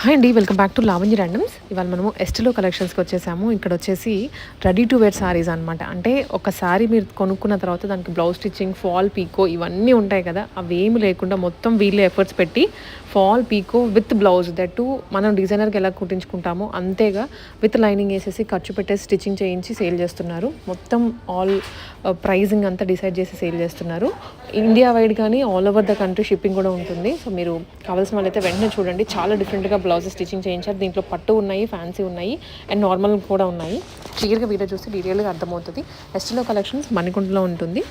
Hi అండి. Welcome back to Lavanya randoms. ఇవాళ మనము ఎస్టిలో కలెక్షన్స్‌కి వచ్చేసాము. ఇక్కడ వచ్చేసి రెడీ టు వేర్ సారీస్ అనమాట. అంటే ఒక సారీ మీరు కొనుక్కున్న తర్వాత దానికి బ్లౌజ్ స్టిచ్చింగ్, ఫాల్ పీకో ఇవన్నీ ఉంటాయి కదా! అవేమి లేకుండా మొత్తం వీళ్ళే ఎఫర్ట్స్ పెట్టి fall pico with blouse that too మనం డిజైనర్‌కి ఎలా కుట్టించుకుంటామో అంతేగా విత్ లైనింగ్ ఏసేసి ఖర్చు పెట్టేసి స్టిచ్చింగ్ చేయించి సేల్ చేస్తున్నారు. మొత్తం ఆల్ ప్రైజింగ్ అంతా డిసైడ్ చేసి సేల్ చేస్తున్నారు. ఇండియా వైడ్ కానీ all over the country shipping కూడా ఉంటుంది. సో మీరు కావాల్సిన వాళ్ళైతే వెంటనే చూడండి. చాలా డిఫరెంట్‌గా బ్లౌజెస్ స్టిచ్చింగ్ చేయించారు. దీంట్లో పట్టు ఉన్నాయి, ఫ్యాన్సీ ఉన్నాయి అండ్ నార్మల్ కూడా ఉన్నాయి. క్లియర్‌గా వీడియో చూస్తే డీటెయిల్‌గా అర్థమవుతుంది. ఎస్టిలో కలెక్షన్స్ మణికొండలో ఉంటుంది.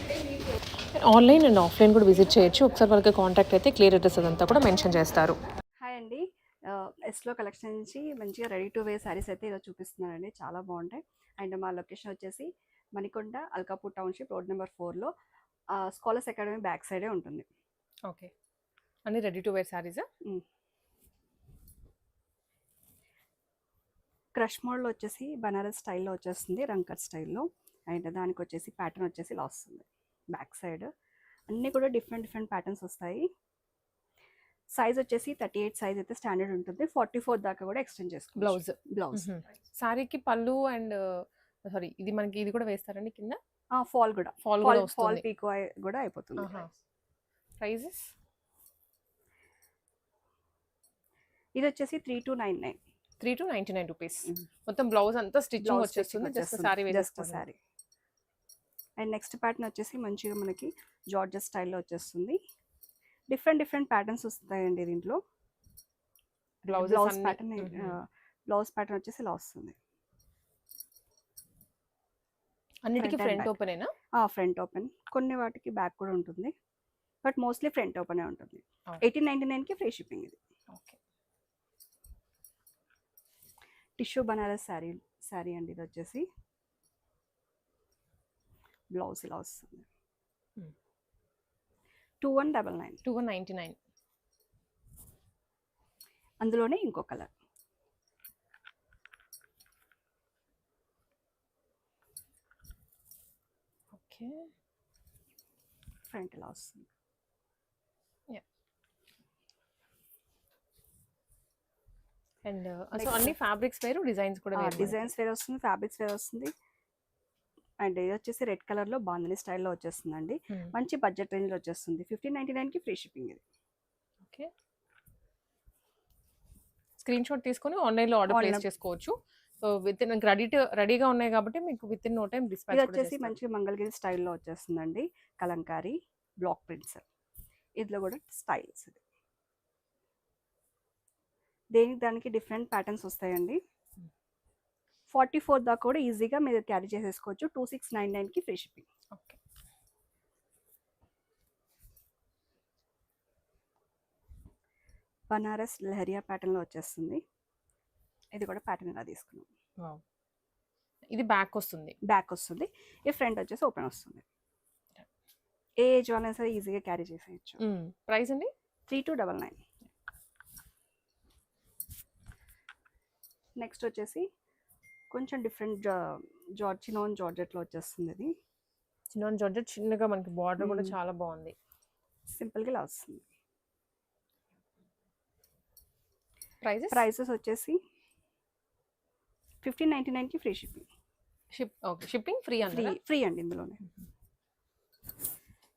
ఆన్లైన్ అండ్ ఆఫ్లైన్ కూడా విజిట్ చేయొచ్చు. ఒకసారి వాళ్ళకి కాంటాక్ట్ అయితే క్లియర్ అడ్రస్ అదంతా కూడా మెన్షన్ చేస్తారు. హాయ్ అండి. ఎస్‌లో కలెక్షన్ నుంచి మంచిగా రెడీ టు వేర్ శారీస్ అయితే ఈరోజు చూపిస్తున్నానండి. చాలా బాగుంటాయి. అండ్ మా లొకేషన్ వచ్చేసి Manikonda, Alkapur township, road number 4లో స్కాలర్స్ అకాడమీ బ్యాక్ సైడే ఉంటుంది. ఓకే. అన్ని రెడీ టు వేర్ సారీసా? క్రష్ మోడల్ వచ్చేసి బనారస్ స్టైల్లో వచ్చేస్తుంది, రంకట్ స్టైల్లో. అండ్ దానికి వచ్చేసి ప్యాటర్న్ వచ్చేసి ఇలా వస్తుంది బ్యాక్ సైడ్. అన్నీ కూడా డిఫరెంట్ డిఫరెంట్ ప్యాటర్న్స్ వస్తాయి. సైజ్ వచ్చేసి 38 సైజ్ అయితే స్టాండర్డ్ ఉంటుంది. 44 దాకా కూడా ఎక్స్టెండ్ చేసుకోవచ్చు. బ్లౌజ్ సారీకి పళ్ళు అండ్ సారీ ఇది మనకి ఇది కూడా వేస్తారండి కింద? ఫాల్ కూడా ఫాల్ పీకో కూడా అయిపోతుంది. ప్రైజెస్ ఇది వచ్చేసి 3299. 3299 రూపీస్. మొత్తం బ్లౌజ్ అంతా స్టిచ్చింగ్ వచ్చేస్తుంది. Just sorry sorry. And next pattern వచ్చేసి మంచిగా మనకి జార్జెట్ స్టైల్లో వచ్చేస్తుంది. డిఫరెంట్ డిఫరెంట్ ప్యాటర్న్స్ వస్తాయండి దీంట్లో. బ్లౌజ్ ప్యాటర్న్ వచ్చేసి ఇలా వస్తుంది. అన్నిటికీ ఫ్రంట్ ఓపెనేనా? Front open. కొన్ని వాటికి బ్యాక్ కూడా ఉంటుంది, బట్ మోస్ట్లీ ఫ్రంట్ ఓపెనే ఉంటుంది. 1899కి ఫ్రీ షిప్పింగ్ ఇది. ఓకే. టిష్యూ బనారస్ శారీ అండి. ఇది వచ్చేసి బ్లౌజ్ ఇలా వస్తుంది. 2199. 2199. అందులోనే ఇంకో కలర్. ఓకే. ఫ్రంట్ ఇలా వస్తుంది. అండ్ సో అన్ని ఫ్యాబ్రిక్స్ వేరు, డిజైన్స్ కూడా వేరు. డిజైన్స్ వేరే వస్తుంది, ఫ్యాబ్రిక్స్ వేరే వస్తుంది. అండ్ ఇది వచ్చేసి రెడ్ కలర్లో బాందిని స్టైల్లో వచ్చేస్తుందండి. మంచి బడ్జెట్ రేంజ్లో వచ్చేస్తుంది. 1599కి ఫ్రీ షిప్పింగ్ ఇది. ఓకే. స్క్రీన్ షాట్ తీసుకొని ఆన్లైన్లో ఆర్డర్ ప్లేస్ చేసుకోవచ్చు. సో విత్ ఇన్ రెడీగా ఉన్నాయి కాబట్టి మీకు within no time dispatch. ఇది వచ్చేసి మంచి మంగళగిరి స్టైల్లో వచ్చేస్తుందండి. Kalamkari block prints. ఇదిలో కూడా స్టైల్స్. దానికి డిఫరెంట్ ప్యాటర్న్స్ వస్తాయండి. 44 దాకా కూడా ఈజీగా మీరు క్యారీ చేసేసుకోవచ్చు. 2699కి free shipping. Okay. Banaras lahariya ప్యాటర్న్లో వచ్చేస్తుంది. ఇది కూడా ప్యాటర్న్ ఇలా తీసుకున్నాం. ఇది బ్యాక్ వస్తుంది. ఈ ఫ్రంట్ వచ్చేసి ఓపెన్ వస్తుంది. ఏ ఏజ్ వాళ్ళైనా సరే ఈజీగా క్యారీ చేసేయచ్చు. ప్రైస్ అండి 3299. నెక్స్ట్ వచ్చేసి కొంచెం డిఫరెంట్ చినోన్ జార్జెట్లో వచ్చేస్తుంది. ఇది చిన్నోన్ జార్జెట్, చిన్నగా మనకి బార్డర్ కూడా చాలా బాగుంది. సింపుల్గా ఇలా వస్తుంది. ప్రైసెస్ వచ్చేసి 1599కి ఫ్రీ షిప్పింగ్. షిప్పింగ్ ఫ్రీ అండి ఇందులోనే.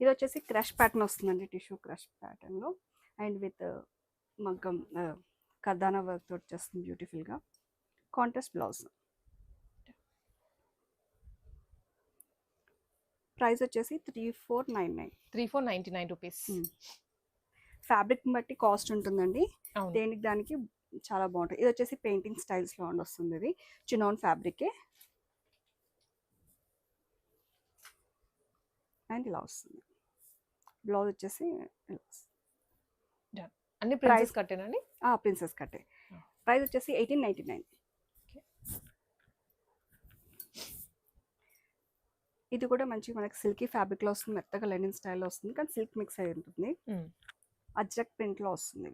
ఇది వచ్చేసి క్రష్ ప్యాటర్న్ వస్తుందండి. టిష్యూ క్రష్ ప్యాటర్న్లో అండ్ విత్ మగ్గం కర్దానా వర్క్ తోటి వచ్చేస్తుంది బ్యూటిఫుల్గా. Contrast blouse. ప్రైస్ వచ్చేసి 3499 రూపీస్. ఫ్యాబ్రిక్ బట్టి కాస్ట్ ఉంటుందండి. దానికి చాలా బాగుంటుంది. ఇది వచ్చేసి పెయింటింగ్ స్టైల్స్లో వస్తుంది. ఇది చినోన్ ఫ్యాబ్రికే అండ్ ఇలా వస్తుంది. బ్లౌజ్ వచ్చేసి అన్ని ప్రిన్సెస్ కట్టేనండి. ప్రిన్సెస్ కట్టే. ప్రైస్ వచ్చేసి 1899. ఇది కూడా మంచి మనకి సిల్కీ ఫ్యాబ్రిక్లో వస్తుంది. మెత్తగా లెనిన్ స్టైల్లో వస్తుంది, కానీ సిల్క్ మిక్స్ అయి ఉంటుంది. అజ్రక్ ప్రింట్లో వస్తుంది.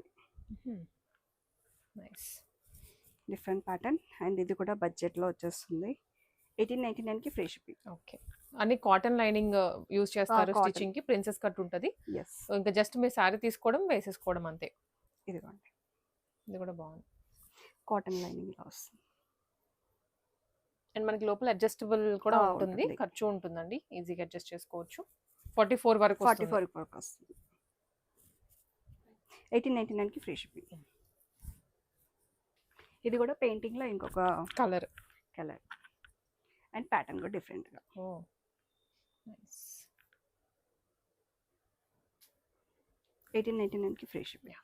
డిఫరెంట్ ప్యాటర్న్ అండ్ ఇది కూడా బడ్జెట్లో వచ్చేస్తుంది. 1899కి ఫ్రీ షిప్పింగ్. ఓకే. అన్ని కాటన్ లైనింగ్ యూజ్ చేస్తారు స్టిచ్చింగ్ కి. ప్రిన్సెస్ కట్ ఉంటుంది. ఇంకా జస్ట్ మీరు సారీ తీసుకోవడం వేసేసుకోవడం అంతే. ఇదిగోండి. ఇది కూడా బాగుంది. కాటన్ లైనింగ్ ఇలా వస్తుంది. అండ్ మనకి లోపల అడ్జస్టబుల్ కూడా ఉంటుంది, ఉంటుంది. ఖర్చు ఉంటుందండి, ఈజీగా అడ్జస్ట్ చేసుకోవచ్చు. 44 వరకు 44 వరకు వస్తుంది. 1899కి ఫ్రీ షిప్పింగ్. ఇది కూడా పెయింటింగ్లో ఇంకొక కలర్ అండ్ ప్యాటర్న్ కూడా డిఫరెంట్గా. 1899కి ఫ్రీ షిప్పింగ్.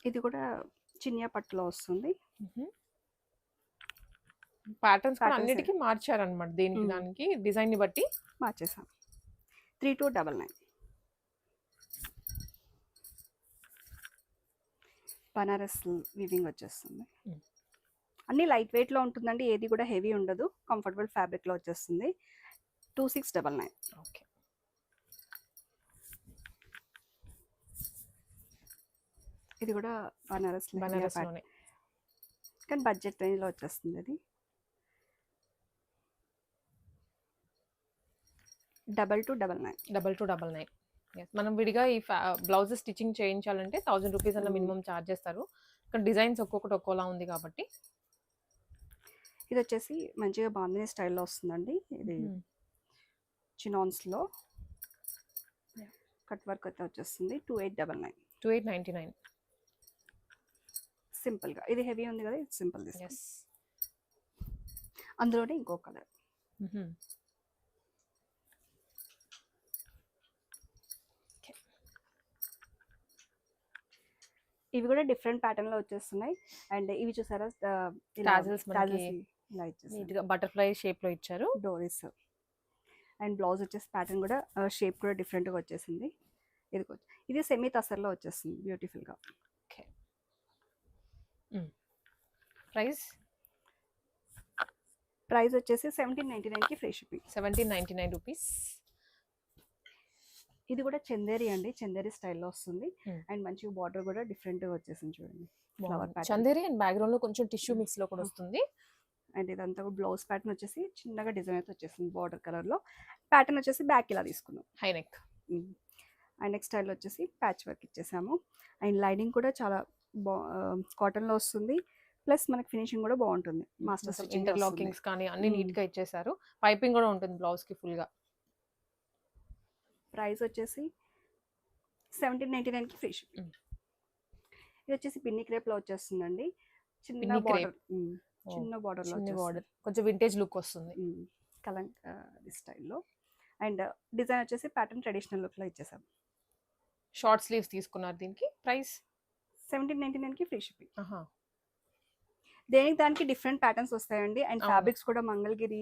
ఇది కూడా చినియా పట్టులో వస్తుంది. ప్యాటర్న్స్ కూడా అన్నిటికీ మార్చారనమాట, దేనికి దానికి డిజైన్ ని బట్టి మార్చేసాం. 3299 బనారస్ వీవింగ్ వచ్చేస్తుంది. అన్ని లైట్ వెయిట్లో ఉంటుందండి, ఏది కూడా హెవీ ఉండదు, కంఫర్టబుల్ ఫ్యాబ్రిక్లో వచ్చేస్తుంది. 2699. ఓకే. ఇది కూడా బనారస్లోనే కానీ బడ్జెట్ రేంజ్లో వచ్చేస్తుంది. అది 2299. మనం విడిగా ఈ బ్లౌజ్ స్టిచ్చింగ్ చేయించాలంటే 1000 రూపీస్ అన్న మినిమం ఛార్జ్ చేస్తారు. ఇక్కడ డిజైన్స్ ఒక్కొక్కటి ఒక్కోలా ఉంది కాబట్టి. ఇది వచ్చేసి మంచిగా బాందిని స్టైల్లో వస్తుందండి. ఇది చినాన్స్లో కట్ వర్క్ అయితే వచ్చేస్తుంది. 2899. 2899. సింపుల్గా, ఇది హెవీ ఉంది కదా, ఇది సింపుల్ తీసుకోండి. అందులోనే ఇంకో కలర్. ఇవి కూడా డిఫరెంట్ ప్యాటర్న్ లో వచ్చేస్తున్నాయి. అండ్ ఇవి చూసారా, బటర్ఫ్లై షేప్ లో ఇచ్చారు, డోరీస్. అండ్ బ్లౌజ్ వచ్చేసి ప్యాటర్న్ కూడా షేప్ కూడా డిఫరెంట్ గా వచ్చేసింది. ఇది సెమీ తసర్లో వచ్చేస్తుంది బ్యూటిఫుల్ గా. ప్రైస్ వచ్చేసి 1799కి ఫ్రీ షిప్పింగ్. 1799 రూపీస్. ఇది కూడా చందేరి అండి, చందేరి స్టైల్లో వస్తుంది. అండ్ మంచిగా బార్డర్ కూడా డిఫరెంట్ గా వచ్చేసింది చూడండి, flower pattern. Chanderi and background లో కొంచెం టిష్యూ మిక్స్ లో కూడా వస్తుంది. అండ్ ఇదంతా కూడా బ్లౌజ్ ప్యాటర్న్ వచ్చేసి చిన్నగా డిజైన్ అయితే వచ్చేసింది బార్డర్ కలర్ లో. ప్యాటర్న్ వచ్చేసి బ్యాక్ ఇలా తీసుకున్నాం, high neck. And neck style వచ్చేసి ప్యాచ్ వర్క్ ఇచ్చేసాము. అండ్ లైనింగ్ కూడా చాలా కాటన్ లో వస్తుంది, ప్లస్ మనకి ఫినిషింగ్ కూడా బాగుంటుంది. మాస్టర్ ఇంటర్లాకింగ్స్ కానీ అన్ని నీట్ గా ఇచ్చేసారు. పైపింగ్ కూడా ఉంటుంది బ్లౌజ్ కి ఫుల్ గా. ప్రైస్ వచ్చేసి 1799కి ఫ్రీ షిప్పింగ్. ఇది వచ్చేసి పిన్ని క్రేప్ లో వచ్చేస్తుందండి, చిన్న బార్డర్, చిన్న బార్డర్ లో కొంచెం వింటేజ్ లుక్ వస్తుంది కలంకారీ స్టైల్లో. అండ్ డిజైన్ వచ్చేసి ప్యాటర్న్ ట్రెడిషనల్ లుక్ లో ఇచ్చేసాం. షార్ట్ స్లీవ్స్ తీసుకున్నారు దీనికి. ప్రైస్ 1799కి ఫ్రీ షిప్పింగ్. దేనికి దానికి డిఫరెంట్ ప్యాటర్న్స్ వస్తాయండి. అండ్ ఫ్యాబ్రిక్స్ కూడా మంగళగిరి,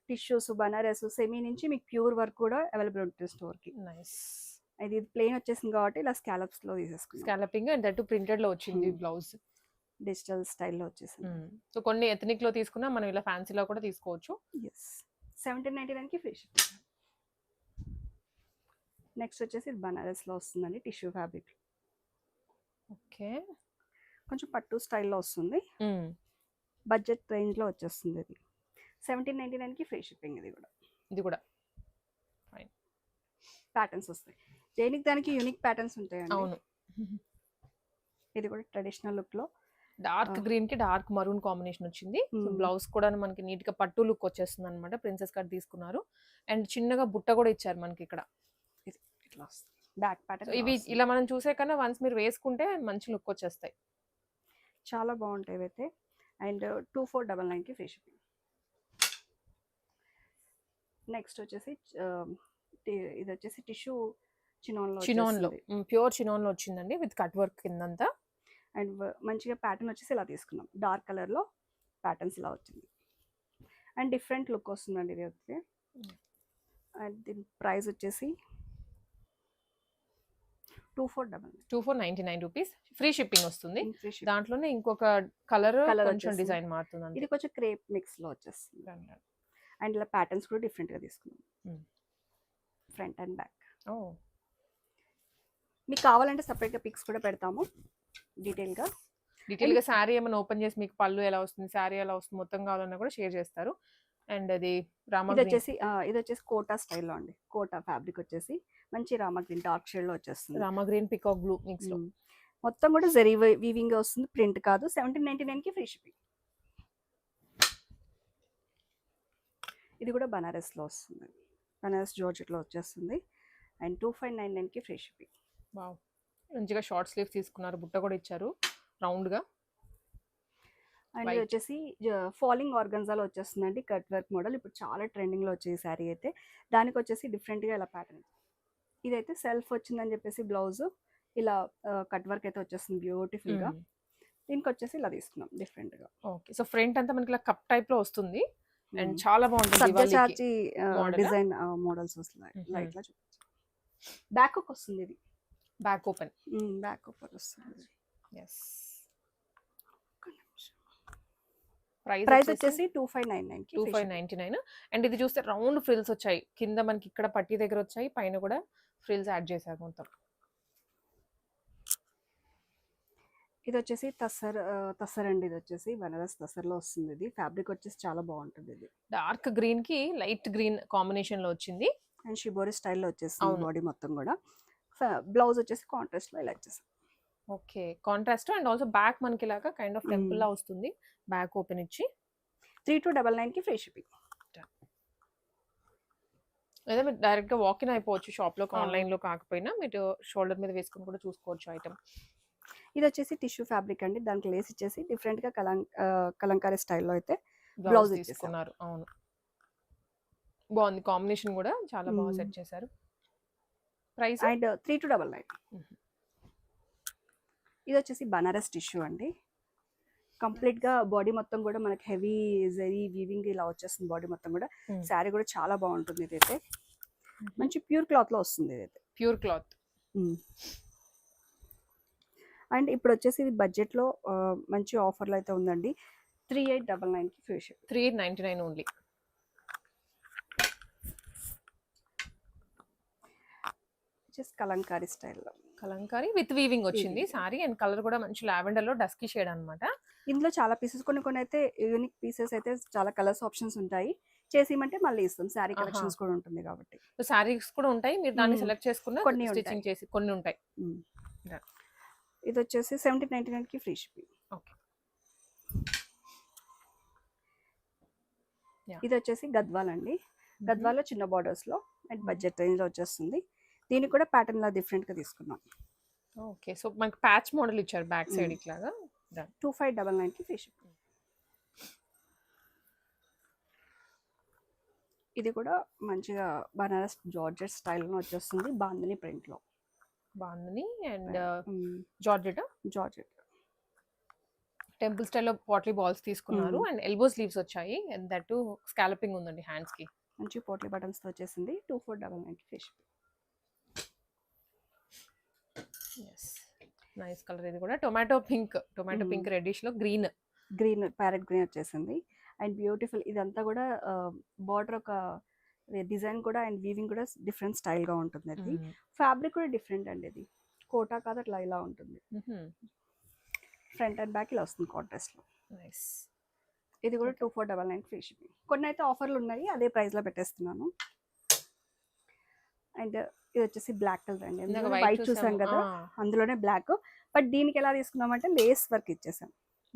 టిష్యూస్, బనారస్, సెమీ నుంచి మీకు ప్యూర్ వర్క్ కూడా అవైలబుల్ ఉంటుంది స్టోర్ కి. ఇది ప్లెయిన్ వచ్చేసింది కాబట్టి ఇలా స్కాలప్స్ లో తీసేసుకున్నాం. స్కాలపింగ్ అండ్ దట్ ప్రింటెడ్ లో వచ్చింది బ్లౌజ్, డిజిటల్ స్టైల్లో వచ్చేసింది. సో కొన్ని ఎథనిక్ లో తీసుకున్నా మనం ఇలా ఫ్యాన్సీలో కూడా తీసుకోవచ్చు. 1799కి ఫ్రీ షిప్పింగ్. నెక్స్ట్ వచ్చేసి బనారస్ లో వస్తుందండి, టిష్యూ ఫ్యాబ్రిక్. ఓకే, కొంచెం పట్టు స్టైల్లో వస్తుంది, బడ్జెట్ రేంజ్ లో వచ్చేస్తుంది. ఇది 1799కి ఫ్రీ షిప్పింగ్. ఇది కూడా ఫైన్ ప్యాటర్న్స్ వస్తాయి, దేనికి దానికి యూనిక్ ప్యాటర్న్స్ ఉంటాయండి. అవును. ఇది కూడా ట్రెడిషనల్ లుక్ లో డార్క్ గ్రీన్ కి డార్క్ మరూన్ కాంబినేషన్ వచ్చింది. బ్లౌజ్ కూడా మనకి నీట్ గా పట్టు లుక్ వచ్చేస్తుంది అనమాట. ప్రిన్సెస్ కట్ తీసుకున్నారు అండ్ చిన్నగా బుట్ట కూడా ఇచ్చారు మనకి ఇక్కడ. ఇట్లా బ్యాక్ ప్యాటర్న్. ఇవి ఇలా మనం చూసే కన్నా వన్స్ మీరు వేసుకుంటే మంచి లుక్ వచ్చేస్తాయి, చాలా బాగుంటాయి అయితే. అండ్ 2499కి ఫ్రీ షిప్పింగ్. నెక్స్ట్ వచ్చేసి ఇది వచ్చేసి టిష్యూ చినాన్ లో ప్యూర్ చినాన్ లో వచ్చిందండి, విత్ కట్ వర్క్ కిందంతా. అండ్ మంచిగా ప్యాటర్న్ వచ్చేసి ఇలా తీసుకున్నాం, డార్క్ కలర్ లో ప్యాటర్న్స్ ఇలా వచ్చింది. అండ్ డిఫరెంట్ లుక్ వస్తుందండి ఇది వచ్చి. అండ్ దీని ప్రైస్ వచ్చేసి 2499 రూపీస్. ఫ్రీ షిప్పింగ్ వస్తుంది. దాంట్లోనే ఇంకొక కలర్ కొంచెం డిజైన్ మారుతుంది. ఇది కొంచెం క్రేప్ మిక్స్ లో వచ్చేస్తుంది. అండ్ ఇలా ప్యాటర్న్స్ కూడా డిఫరెంట్ గా తీసుకున్నాం, ఫ్రంట్ అండ్ బ్యాక్. మీకు కావాలంటే సెపరేట్ గా పిక్స్ కూడా పెడతాము డీటెయిల్ గా. శారీ ఏమైనా ఓపెన్ చేసి మీకు పళ్ళు ఎలా వస్తుంది, శారీ ఎలా వస్తుంది మొత్తం కావాలన్నా కూడా షేర్ చేస్తారు. అండ్ అది రామా ఇది గ్రీన్. వచ్చేసి ఇది వచ్చేసి కోటా స్టైల్లో అండి. కోటా ఫ్యాబ్రిక్ వచ్చేసి మంచి రామా గ్రీన్ డార్క్ షేడ్లో వచ్చేస్తుంది. Rama green peacock blue mix లో. మొత్తం కూడా జరీ వీవింగ్ వస్తుంది, ప్రింట్ కాదు. 1799కి ఫ్రీ షిప్పింగ్. ఇది కూడా బనారస్లో వస్తుంది, బనారస్ జార్జెట్లో వచ్చేస్తుంది. అండ్ 2599కి ఫ్రీ షిప్పింగ్. వావ్, మంచిగా షార్ట్ స్లీవ్స్ తీసుకున్నారు, బుట్ట కూడా ఇచ్చారు రౌండ్ గా. అండ్ ఇది వచ్చేసి ఫాలింగ్ ఆర్గన్జాలో వచ్చేస్తుందండి, కట్ వర్క్ మోడల్. ఇప్పుడు చాలా ట్రెండింగ్ లో వచ్చే శారీ అయితే. దానికి వచ్చేసి డిఫరెంట్ గా ఇలా ప్యాటర్న్. ఇదైతే సెల్ఫ్ వచ్చిందని చెప్పేసి బ్లౌజ్ ఇలా కట్ వర్క్ అయితే వచ్చేస్తుంది బ్యూటిఫుల్ గా. దీనికి వచ్చేసి ఇలా తీసుకున్నాం డిఫరెంట్ గా. ఓకే, సో ఫ్రంట్ అంతా మనకి ఇలా కప్ టైప్ లో వస్తుంది అండ్ చాలా బాగుంటుంది. సబ్జాచార్జీ డిజైన్ మోడల్స్ వస్తున్నాయి. లైట్ గా చూపించు. బ్యాక్ హుక్ వస్తుంది, ఇది బ్యాక్ ఓపెన్. బ్యాక్ ఓపెన్ వస్తుంది. ఎస్. ప్రైస్ వచ్చేసి 2599 కి 2599. అండ్ ఇది చూస్తే రౌండ్ ఫ్రిల్స్ వచ్చాయి, కింద మనకి ఇక్కడ పట్టి దగ్గర వచ్చాయి, పైన కూడా ఫ్రిల్స్ యాడ్ చేశారు మొత్తం. ఇది వచ్చేసి తస్సర్ అండి. ఇది వచ్చేసి బనారస్ తస్సర్లో వస్తుంది. ఇది ఫ్యాబ్రిక్ వచ్చేసి చాలా బాగుంటుంది. ఇది డార్క్ గ్రీన్ కి లైట్ గ్రీన్ కాంబినేషన్ లో వచ్చింది అండ్ షిబోరి స్టైల్లో వచ్చేస్తుంది బాడీ మొత్తం కూడా. బ్లౌజ్ వచ్చేసి కాంట్రాస్ట్ లో ఇలా వచ్చేసి. Okay, contrast. And also back మనకి ఇలాగా కైండ్ ఆఫ్ టెంపుల్ లా వస్తుంది, బ్యాక్ ఓపెన్ ఇచ్చి. 3299కి ఫ్రీ షిప్పింగ్. లేదా మీరు డైరెక్ట్ గా వాక్ ఇన్ అయిపోవచ్చు షాప్ లో, ఆన్లైన్ లో కాకపోయినా మీరు షోల్డర్ మీద వేసుకుని కూడా చూసుకోవచ్చు ఐటమ్. ఇది వచ్చేసి టిష్యూ ఫ్యాబ్రిక్ అండి, దానికి లేస్ ఇచ్చేసి డిఫరెంట్ గా కలంకారీ స్టైల్లో అయితే బ్లౌజ్ తీసుకున్నారు. అవును, బాగుంది కాంబినేషన్ కూడా, చాలా బాగా సెట్ చేశారు. Price and 3299. ఇది వచ్చేసి బనారస్ టిష్యూ అండి. కంప్లీట్ గా బాడీ మొత్తం కూడా మనకి హెవీ జరీ వీవింగ్ ఇలా వచ్చేస్తుంది బాడీ మొత్తం కూడా. శారీ కూడా చాలా బాగుంటుంది. ఇదైతే మంచి ప్యూర్ క్లాత్ లో వస్తుంది. ఇదైతే ప్యూర్ క్లాత్. అండ్ ఇప్పుడు వచ్చేసి ఇది బడ్జెట్ లో మంచి ఆఫర్లు అయితే ఉందండి. 3899కి ఫ్రీ షిప్. 3899 ఓన్లీ. కలంకారీ స్టైల్లో, కలంకారీ విత్ వీవింగ్ వచ్చింది సారీ. అండ్ కలర్ కూడా మంచి లావెండర్ లో డస్కీ షేడ్ అన్నమాట. ఇందులో చాలా పీసెస్, కొన్ని అయితే యూనిక్ పీసెస్ అయితే చాలా కలర్స్ ఆప్షన్స్ ఉంటాయి. చేసిమంటే మళ్ళీ ఇస్తాం, శారీ కలెక్షన్స్ కూడా ఉంటుంది కాబట్టి. సో శారీస్ కూడా ఉంటాయి, మీరు దాన్ని సెలెక్ట్ చేసుకున్న కొన్ని స్టిచ్చింగ్ చేసి కొన్ని ఉంటాయి. ఇది వచ్చేసి 1799కి ఫ్రీ షిప్పింగ్. ఓకే, ఇది వచ్చేసి గద్వాల్ అండి. గద్వాల్లో చిన్న బార్డర్స్ లో అండ్ బడ్జెట్ రేంజ్ లో వచ్చేస్తుంది. దీనికి కూడా ప్యాటర్న్ లా డిఫరెంట్ గా తీసుకున్నాం. ఓకే, సో మనకి ప్యాచ్ మోడల్ ఇచ్చారు బ్యాక్ సైడ్ ఇట్లాగా. 2599కి ఫ్రీ షిప్పింగ్. ఇది కూడా మంచిగా బనారస్ జార్జెట్ స్టైల్లో వచ్చేస్తుంది, బాందిని ప్రింట్ లో. Bandhani and georgette. టెంపుల్ స్టైల్లో పాట్లీ బాల్స్ తీసుకున్నారు అండ్ ఎల్బో స్లీవ్స్ వచ్చాయి. అండ్ దట్ స్కాలపింగ్ ఉందండి హ్యాండ్స్ కి. మంచి పోట్లీ బటన్స్ తో వచ్చేసింది. 2499కి ఫ్రీ షిప్పింగ్. Nice colour. ఇది కూడా టొమాటో పింక్ రెడ్డిష్ లో గ్రీన్ ప్యారెట్ గ్రీన్ వచ్చేసింది. And beautiful. ఇదంతా కూడా బార్డర్ ఒక డిజైన్ కూడా అండ్ వీవింగ్ కూడా డిఫరెంట్ స్టైల్ గా ఉంటుంది. అది ఫ్యాబ్రిక్ కూడా డిఫరెంట్ అండి. ఇది కోటా కాదు, అట్లా ఇలా ఉంటుంది. ఫ్రంట్ అండ్ బ్యాక్ ఇలా వస్తుంది కాంట్రాస్ట్ లో. ఇది కూడా 2499 ఫ్రీ షిప్పింగ్. కొన్ని అయితే ఆఫర్లు ఉన్నాయి, అదే ప్రైస్ లో పెట్టేస్తున్నాను. అండ్ ఇది వచ్చేసి బ్లాక్ కలర్ అండి. వైట్ చూసాం కదా, అందులోనే బ్లాక్. బట్ దీనికి ఎలా తీసుకున్నామంటే లేస్ వర్క్ ఇచ్చేసాం.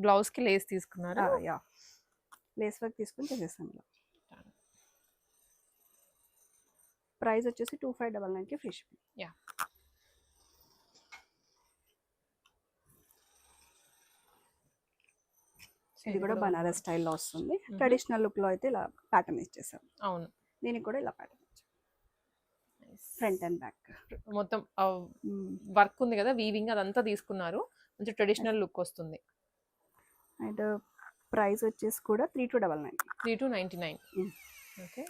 బ్లౌజ్ కి లేస్ తీసుకున్నారు. యా, లేస్ వర్క్ తీసుకుని చేసేసాం. ప్రైస్ వచ్చేసి 2599కి ఫ్రీ షిప్పింగ్. యా, ఇది కూడా బనారస్ స్టైల్లో వస్తుంది. ట్రెడిషనల్ లుక్ లో అయితే ఇలా ప్యాటర్న్ ఇచ్చేసాం. అవును, దీనికి కూడా ఇలా ప్యాటర్న్ ఇచ్చాం. ఫ్రంట్ అండ్ బ్యాక్ మొత్తం వర్క్ ఉంది కదా, వీవింగ్ అదంతా తీసుకున్నారు. కొంచెం ట్రెడిషనల్ లుక్ వస్తుంది. అండ్ ప్రైస్ వచ్చేసి కూడా 3299. 3299. ఓకే.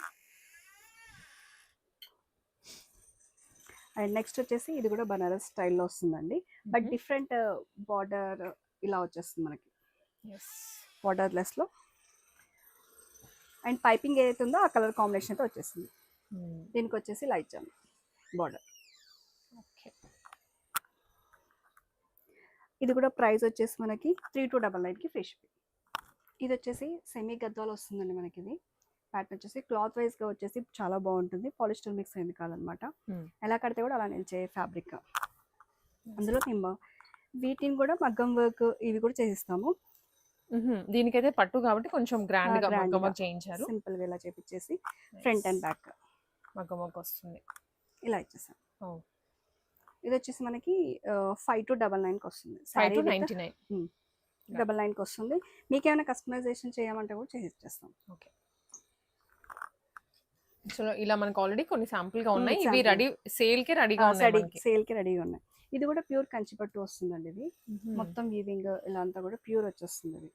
అండ్ నెక్స్ట్ వచ్చేసి ఇది కూడా బనారస్ స్టైల్లో వస్తుందండి. బట్ డిఫరెంట్ బార్డర్ ఇలా వచ్చేస్తుంది మనకి, బార్డర్ లెస్ లో. అండ్ పైపింగ్ ఏదైతే ఉందో ఆ కలర్ కాంబినేషన్ అయితే వచ్చేసింది. దీనికి వచ్చేసి లైట్ జామ్ బార్డర్. ఇది కూడా ప్రైస్ వచ్చేసి మనకి 3299కి ఫ్రీ షిప్పింగ్. ఇది వచ్చేసి సెమీ గద్వాల్ వస్తుందండి మనకి. ఇది ప్యాటర్న్ వచ్చేసి క్లాత్ వైజ్ గా వచ్చేసి చాలా బాగుంటుంది. పాలిస్టర్ మిక్స్ అయింది కాదనమాట. ఎలా కడితే కూడా అలా నిలిచే ఫ్యాబ్రిక్. అందులో మేము వీటిని కూడా మగ్గం వర్క్ ఇవి కూడా చేసిస్తాము. దీనికైతే పట్టు కాబట్టి కొంచెం గ్రాండ్ గా మగ్గం వర్క్ చేయించారు. సింపుల్ గా ఇలా చేపించేసి ఫ్రంట్ అండ్ బ్యాక్ మగ్గం వర్క్ వస్తుంది. ఇలా ఇచ్చేసాం. ఇది వచ్చేసి మనకి 5299 వస్తుంది. 99 వస్తుంది. మీకు ఏమైనా కస్టమైజేషన్ చేయమంటే కూడా చేసి ఇచ్చేస్తాం. ఓకే. సో ఇలా మనకు ఆల్రెడీ కొన్ని శాంపుల్ గా ఉన్నాయి. ఇవి రెడీ సేల్ కి రెడీగా ఉన్నాయి. సేల్ కి రెడీగా ఉన్నాయి. ఇది కూడా ప్యూర్ కంచి పట్టు వస్తుందండి. ఇది మొత్తం వీవింగ్ ఇలా అంతా కూడా ప్యూర్ వచ్చేస్తుంది. ఇది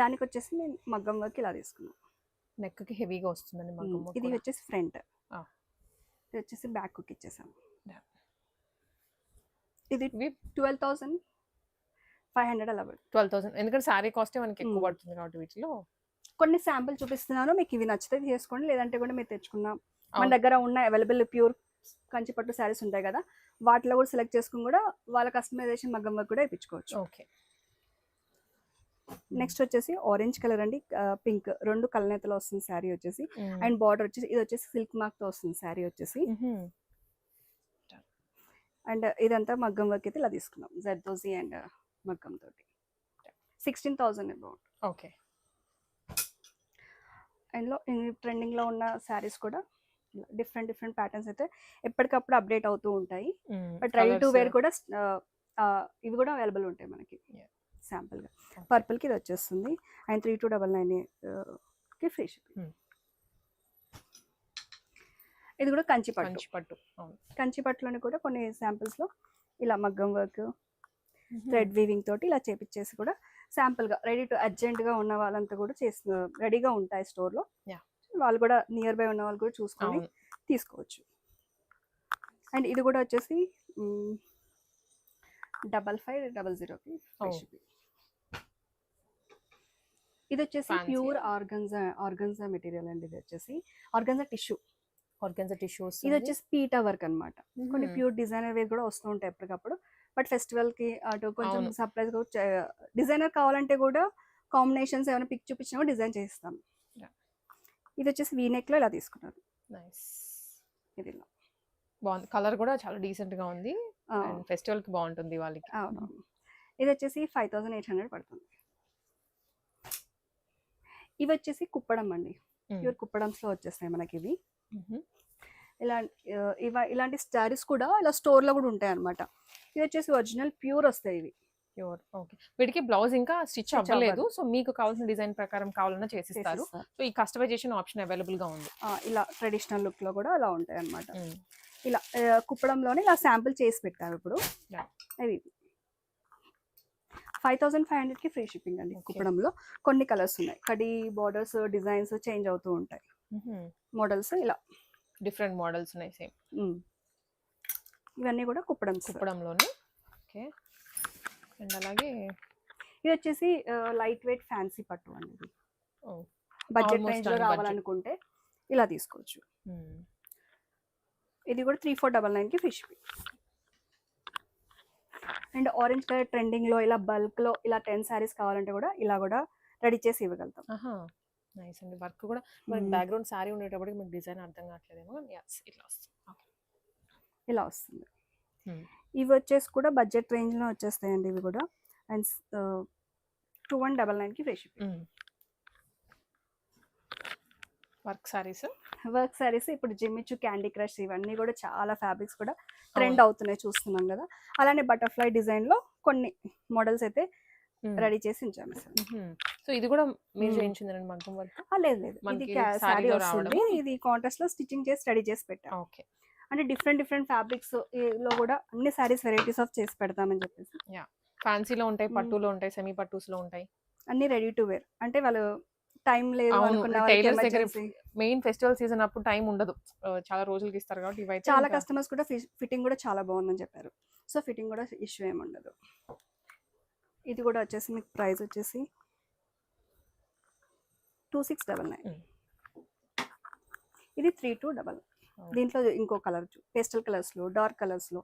దానికి వచ్చేసి నేను మగ్గం వర్క్ ఇలా తీసుకున్నాను. నెక్ కి హెవీగా వస్తుందండి మగ్గం వర్క్. ఇది వచ్చేసి ఫ్రంట్, ఇది వచ్చేసి బ్యాక్ కి ఇచ్చేసాను. ఇది 12,500 అలా. 12,000 ఎందుకంటే సారీ కాస్ట్ మనకి ఎక్కువ పడుతుంది కాబట్టి వీటిలో కొన్ని శాంపుల్ చూపిస్తున్నాను. మీకు ఇవి నచ్చితే తీసుకోండి, లేదంటే కూడా మీరు తెచ్చుకున్నాం. మన దగ్గర ఉన్న అవైలబుల్ ప్యూర్ కంచి పట్టు శారీస్ ఉంటాయి కదా, వాటిలో కూడా సెలెక్ట్ చేసుకుని కూడా వాళ్ళ కస్టమైజేషన్ మగ్గం వర్క్ కూడా ఇప్పించుకోవచ్చు. ఓకే. నెక్స్ట్ వచ్చేసి ఆరెంజ్ కలర్ అండి, పింక్, రెండు కలనేతలో వస్తుంది శారీ వచ్చేసి. అండ్ బార్డర్ వచ్చేసి ఇది వచ్చేసి సిల్క్ మార్క్ తో వస్తుంది శారీ వచ్చేసి. అండ్ ఇదంతా మగ్గం వర్క్ అయితే ఇలా తీసుకున్నాం జర్దోజీ అండ్ మగ్గం తోటి. 16,000 అబౌట్. ఓకే. అందులో ట్రెండింగ్ లో ఉన్న శారీస్ కూడా డిఫరెంట్ ప్యాటర్న్స్ అయితే ఎప్పటికప్పుడు అప్డేట్ అవుతూ ఉంటాయి. బట్ రెడీ టు వేర్ కూడా ఇవి కూడా అవైలబుల్ ఉంటాయి మనకి శాంపుల్ గా. పర్పుల్ కి ఇది వచ్చేస్తుంది. అండ్ 3299 కి ఫ్రీ షిప్పింగ్. ఇది కూడా కంచి పట్టు. కంచి పట్టులోని కూడా కొన్ని శాంపిల్స్ లో ఇలా మగ్గం వర్క్ థ్రెడ్ వీవింగ్ తోటి ఇలా చేపించేసి కూడా శాంపుల్ గా రెడీ టు అర్జెంట్ గా ఉన్న వాళ్ళంతా కూడా చేసి రెడీగా ఉంటాయి స్టోర్ లో. వాళ్ళు కూడా నియర్ బై ఉన్న వాళ్ళు కూడా చూసుకొని తీసుకోవచ్చు. అండ్ ఇది కూడా వచ్చేసి 5500 కి ఫ్రీ షిప్పింగ్. ఇది వచ్చేసి ప్యూర్ ఆర్గన్జా మెటీరియల్ అండి. ఇది వచ్చేసి ఆర్గన్జా టిష్యూ. ఇది వచ్చేసి పీటా వర్క్ అన్నమాట. కొన్ని ప్యూర్ డిజైనర్ వేర్ కూడా వస్తూ ఉంటాయి ఎప్పటికప్పుడు. బట్ ఫెస్టివల్ కి అటు కొంచెం సర్ప్రైజ్ డిజైనర్ కావాలంటే కూడా కాంబినేషన్స్ ఏమైనా పిక్ చూపించినా డిజైన్ చేస్తాం. ఇది వచ్చేసి వీ నెక్ లో ఇలా తీసుకున్నారు. ఇది బాగుంది. కలర్ కూడా చాలా డీసెంట్ గా ఉంది. ఫెస్టివల్ కి బాగుంటుంది వాళ్ళకి. ఇది వచ్చేసి 5800 పడుతుంది. ఇవి వచ్చేసి కుప్పడం అండి. ప్యూర్ కుప్పడంస్ లో వచ్చేస్తాయి మనకి ఇవి. ఇలాంటి శారీస్ కూడా ఇలా స్టోర్ లో కూడా ఉంటాయి అన్నమాట. ఇది వచ్చేసి ఒరిజినల్ ప్యూర్ వస్తాయి ఇవి. ప్యూర్. ఓకే. వీటికి బ్లౌజ్ ఇంకా స్టిచ్ అవ్వలేదు. సో మీకు కావాల్సిన డిజైన్ ప్రకారం కావాలన్నా చేసిస్తారు. సో ఈ కస్టమైజేషన్ ఆప్షన్ అవైలబుల్ గా ఉంది. ఇలా ట్రెడిషనల్ లుక్ లో కూడా అలా ఉంటాయి అన్నమాట. ఇలా కుప్పడంలోనే ఇలా శాంపుల్ చేసి పెట్టాము ఇప్పుడు. అవి 5500 కి ఫ్రీ షిప్పింగ్ అండి. కుప్పడంలో కొన్ని కలర్స్ ఉన్నాయి. కడి బోర్డర్స్ డిజైన్స్ చేంజ్ అవుతూ ఉంటాయి. మోడల్స్ ఇలా డిఫరెంట్ మోడల్స్ ఉన్నాయి సేమ్. ఇవన్నీ కూడా కుప్పడంలోనే. ఓకే. అండ్ అలాగే ఇది వచ్చేసి లైట్ వెయిట్ ఫ్యాన్సీ పట్టు అండి. బడ్జెట్ రేంజ్ లో రావాలనుకుంటే ఇలా తీసుకోవచ్చు. ఇది కూడా 3499 కి free shipping. And orange colour trending లో ఇలా బల్క్ లో ఇలా 10 సారీస్ కావాలంటే కూడా ఇలా కూడా రెడీ చేసి ఇవ్వగలుగుతాం. నైస్ అండి. వర్క్ కూడా మనకి బ్యాక్గ్రౌండ్ సారీ ఉండేటప్పటికి మీకు డిజైన్ అర్థం కావట్లేదేమో. ఇలా వస్తుంది. ఇవి వచ్చేసి కూడా బడ్జెట్ రేంజ్ లో వచ్చేస్తాయండి ఇవి కూడా. అండ్ 2199 కి ఫ్రీ షిప్పింగ్. వర్క్ సారీస్ ఇప్పుడు జిమ్మిచ్చు, క్యాండీ క్రష్ ఇవన్నీ కూడా చాలా ఫ్యాబ్రిక్స్ కూడా ట్రెండ్ అవుతున్నాయి చూస్తున్నాం కదా. అలానే బటర్ఫ్లై డిజైన్ లో కొన్ని మోడల్స్ అయితే రెడీ చేసి ఉంచాము. సో ఇది కూడా మీరు చేయించిందండి మగ్గం వర్క్? లేదు, ఇది సారీ వస్తుంది. ఇది కాంట్రాస్ట్ లో స్టిచ్చింగ్ చేసి రెడీ చేసి పెట్టాం. ఓకే. అంటే డిఫరెంట్ ఫ్యాబ్రిక్స్ లో కూడా అన్ని సారీస్ వెరైటీస్ ఆఫ్ చేసి పెడతామని చెప్పేసి. ఫ్యాన్సీలో ఉంటాయి, పట్టులో ఉంటాయి, సెమీ పట్టుస్ లో ఉంటాయి, అన్ని రెడీ టు వేర్. అంటే వాళ్ళు టైం లేదు అనుకున్న మెయిన్ ఫెస్టివల్ సీజన్ అప్పుడు టైం ఉండదు, చాలా రోజులకి ఇస్తారు కాబట్టి ఇవైతే చాలా కస్టమర్స్ కూడా ఫిట్టింగ్ కూడా చాలా బాగుందని చెప్పారు. సో ఫిట్టింగ్ కూడా ఇష్యూ ఏమి ఉండదు. ఇది కూడా వచ్చేసి మీకు ప్రైస్ వచ్చేసి 2699. ఇది 3299. దీంట్లో ఇంకో కలర్ పేస్టల్ కలర్స్ లో డార్క్ కలర్స్ లో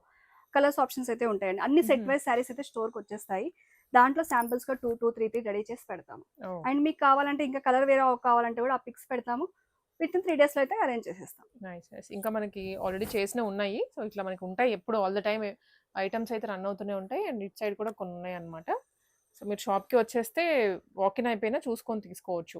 కలర్స్ ఆప్షన్స్ అయితే ఉంటాయండి. అన్ని సెట్ వైజ్ సారీస్ అయితే స్టోర్ కి వచ్చేస్తాయి. దాంట్లో శాంపిల్స్‌గా 2, 3 రెడీ చేసి పెడతాము. ఓహ్! అండ్ మీకు కావాలంటే ఇంకా కలర్ వేరే కావాలంటే కూడా ఆ పిక్స్ పెడతాము. వితిన్ 3 డేస్‌లో అయితే అరేంజ్ చేసేస్తాం. నైస్. నైస్. ఇంకా మనకి ఆల్రెడీ చేసినవి ఉన్నాయి. సో, ఇట్లా మనకి ఉంటాయి ఎప్పుడు ఆల్ ద టైమ్ ఐటెమ్స్ అయితే రన్ అవుతూనే ఉంటాయి. అండ్ ఇటు సైడ్ కూడా కొన్ని ఉన్నాయన్నమాట. సో, మీరు షాప్‌కి వచ్చేస్తే వాక్ ఇన్ అయిపోయినా చూసుకొని తీసుకోవచ్చు.